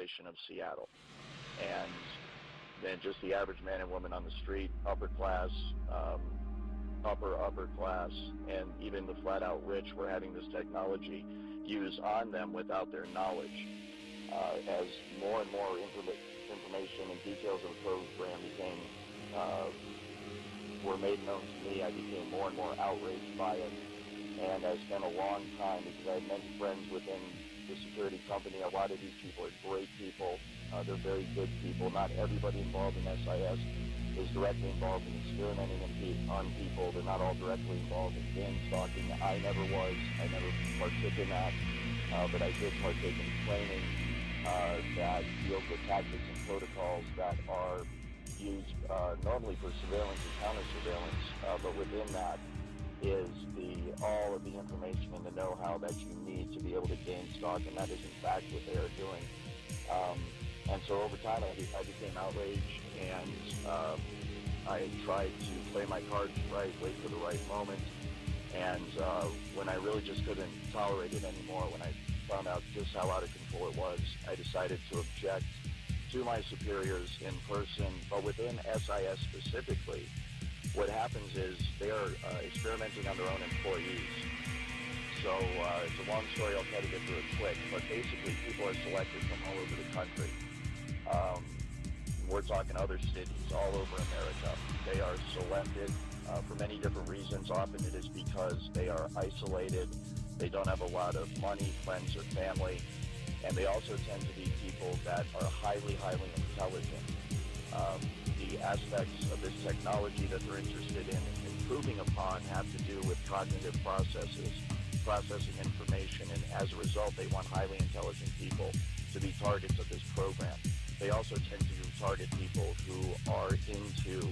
population of Seattle. And then just the average man and woman on the street, upper class, upper class, and even the flat-out rich were having this technology used on them without their knowledge. As more and more information and details of the program were made known to me, I became more and more outraged by it. And I spent a long time, because I had many friends within the security company. A lot of these people are great people. They're very good people. Not everybody involved in SIS is directly involved in experimenting on people. They're not all directly involved in gang stalking. I never was. I never partook in that. But I did partake in training that deals with tactics and protocols that are used normally for surveillance and counter-surveillance, but within that is all of the information and the know-how that you need to be able to game stalk, and that is in fact what they are doing. And so over time I became outraged, and I tried to play my cards right, wait for the right moment, and when I really just couldn't tolerate it anymore, when I found out just how out of control it was, I decided to object to my superiors in person. But within SIS specifically, what happens is they are experimenting on their own employees. So it's a long story, I'll try to get through it quick, but basically people are selected from all over the country. We're talking other cities all over America. They are selected for many different reasons. Often it is because they are isolated, they don't have a lot of money, friends, or family, and they also tend to be people that are highly, highly intelligent. The aspects of this technology that they're interested in improving upon have to do with cognitive processes, processing information, and as a result, they want highly intelligent people to be targets of this program. They also tend to target people who are into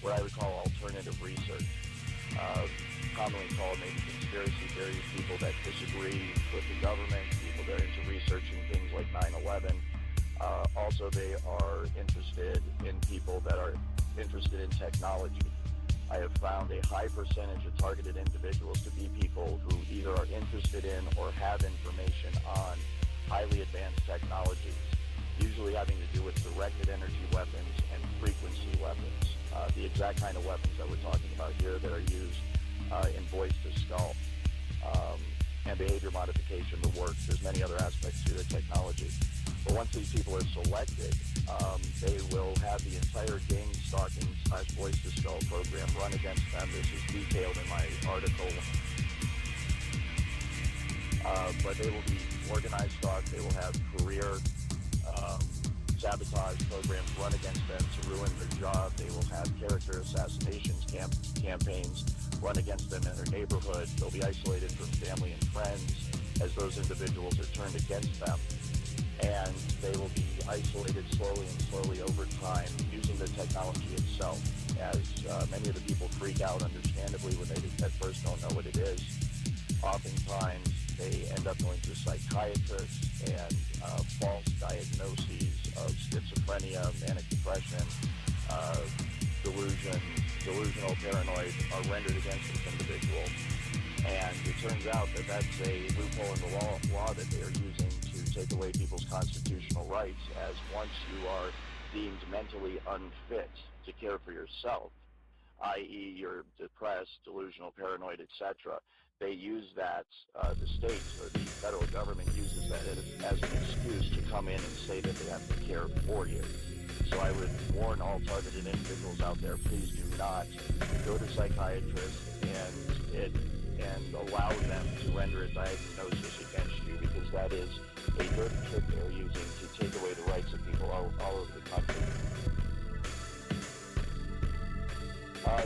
what I would call alternative research, commonly called maybe conspiracy theories, people that disagree with the government, people that are into researching things like 9/11. Also, they are interested in people that are interested in technology. I have found a high percentage of targeted individuals to be people who either are interested in or have information on highly advanced technologies, usually having to do with directed energy weapons and frequency weapons, the exact kind of weapons that we're talking about here that are used in voice to skull, and behavior modification to work. There's many other aspects to the technology. But once these people are selected, they will have the entire gang stalking / voice to skull program run against them. This is detailed in my article. But they will be organized stalk. They will have career sabotage programs run against them to ruin their job. They will have character assassinations campaigns run against them in their neighborhood. They'll be isolated from family and friends as those individuals are turned against them. And they will be isolated slowly over time using the technology itself, as many of the people freak out understandably when they at first don't know what it is. Oftentimes they end up going to psychiatrists, and false diagnoses of schizophrenia, manic depression, delusional paranoid are rendered against this individual. And it turns out that that's a loophole in the law that they are using to take away people's constitutional rights, as once you are deemed mentally unfit to care for yourself, i.e. you're depressed, delusional, paranoid, etc., they use that, the states or the federal government uses that as an excuse to come in and say that they have to care for you. So I would warn all targeted individuals out there, please do not go to psychiatrists and allow them to render a diagnosis against you, because that is a dirty trick they're using to take away the rights of people all over the country.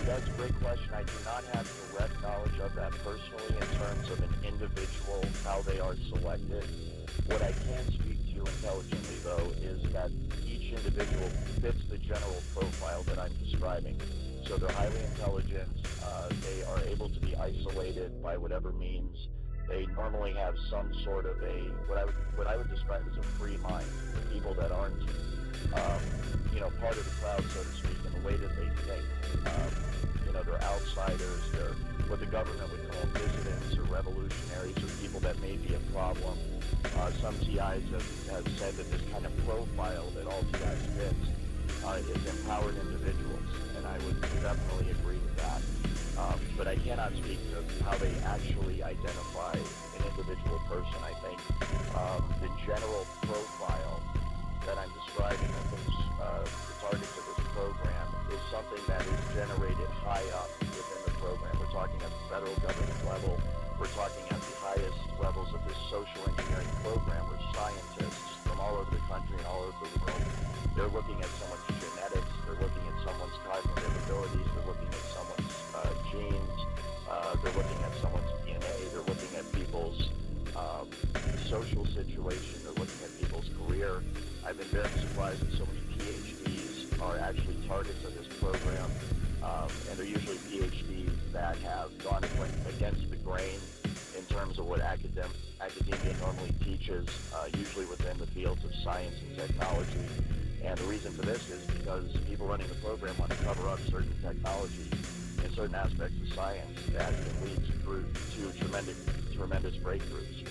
That's a great question. I do not have direct knowledge of that personally in terms of an individual, how they are selected. What I can speak to intelligently, though, is that each individual fits the general profile that I'm describing. So they're highly intelligent, they are able to be isolated by whatever means. They normally have some sort of what I would describe as a free mind. The people that aren't, part of the crowd, so to speak, in the way that they think. They're outsiders, they're what the government would call dissidents or revolutionaries, or people that may be a problem. Some TIs have said that this kind of profile that all TIs fit is empowered individuals, and I would definitely agree with that. But I cannot speak to how they actually identify an individual person. I think the general profile that I'm describing, I think the targets of this program is something that is generated high up within the program. We're talking at the federal government level. We're talking at the highest levels of this social engineering program where scientists from all over the country and all over the world, they're looking at someone's genetics, they're looking at someone's cognitive abilities, they're looking at someone's genes, they're looking at someone's DNA, they're looking at people's social situation, they're looking at people's career. I've been very surprised that so many PhDs are actually targets of this program, and they're usually PhDs that have gone against the grain in terms of what academia normally teaches, usually within the fields of science and technology. And the reason for this is because people running the program want to cover up certain technology and certain aspects of science that can lead to tremendous breakthroughs.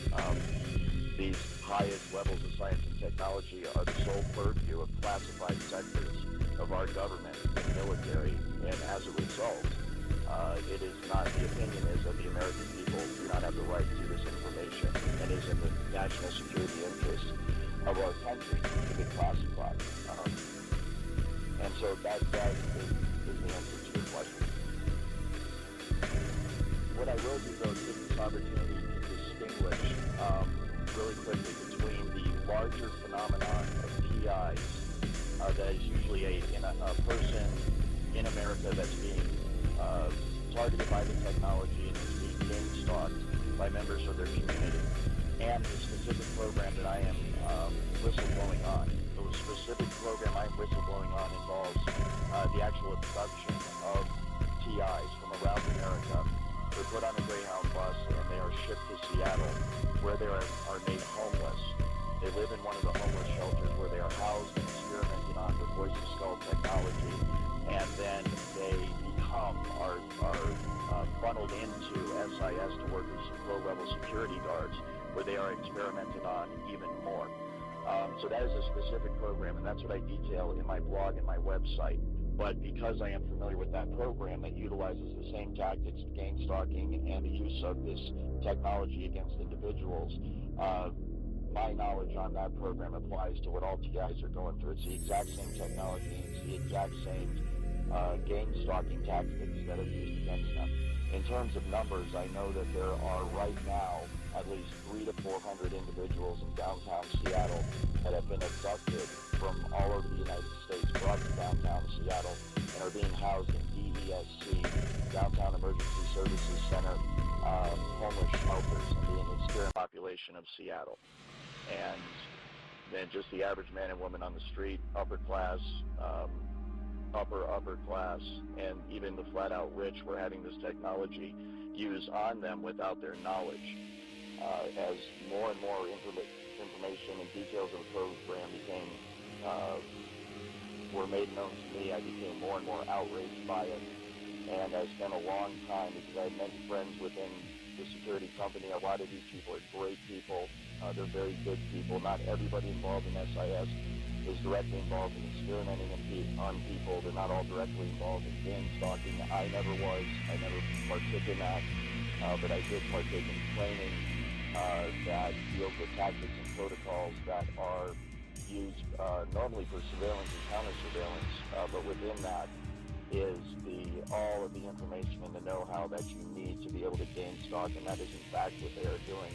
These highest levels of science and technology are the sole purview of classified sectors of our government and military, and as a result, it is not, the opinion is that the American people do not have the right to this information, and is in the national security interest of our country to keep it classified. And so that is the answer to your question. What I will do, though, is take this opportunity to distinguish really quickly between the larger phenomenon of TIs that is usually a person in America that's being targeted by the technology and is being game-stalked by members of their community, and the specific program that I am whistleblowing on. The specific program I am whistleblowing on involves the actual abduction of TIs from around America. They're put on a Greyhound bus and they are shipped to Seattle, where they are made homeless. They live in one of the homeless shelters where they are housed and experimented on with voice of skull technology, and then they are funneled into SIS to work as low-level security guards, where they are experimented on even more. So that is a specific program, and that's what I detail in my blog and my website. But because I am familiar with that program that utilizes the same tactics, gain stalking, and the use of this technology against individuals, my knowledge on that program applies to what all TIs are going through. It's the exact same technology, it's the exact same gain stalking tactics that are used against them. In terms of numbers, I know that there are right now at least 300 to 400 individuals in downtown Seattle that have been abducted from all over the United States, brought to downtown Seattle, and are being housed in DESC, Downtown Emergency Services Center, homeless shelters in the experiment population of Seattle. And then just the average man and woman on the street, upper class, upper class, and even the flat-out rich were having this technology used on them without their knowledge. As more and more information and details of the program were made known to me, I became more and more outraged by it. And I spent a long time, because I had many friends within the security company. A lot of these people are great people. They're very good people. Not everybody involved in SIS is directly involved in experimenting on people. They're not all directly involved in game stalking. I never was. I never partook in that. But I did partake in training that deals with tactics and protocols that are used normally for surveillance and counter-surveillance. But within that is all of the information and the know-how that you need to be able to game stalk, and that is in fact what they are doing.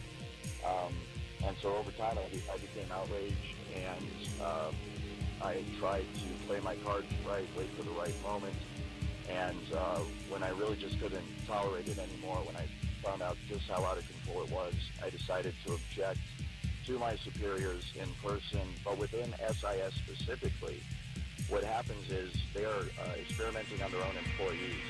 And so over time I became outraged, and I tried to play my cards right, wait for the right moment, and when I really just couldn't tolerate it anymore, when I found out just how out of control it was, I decided to object to my superiors in person. But within SIS specifically, what happens is they are experimenting on their own employees.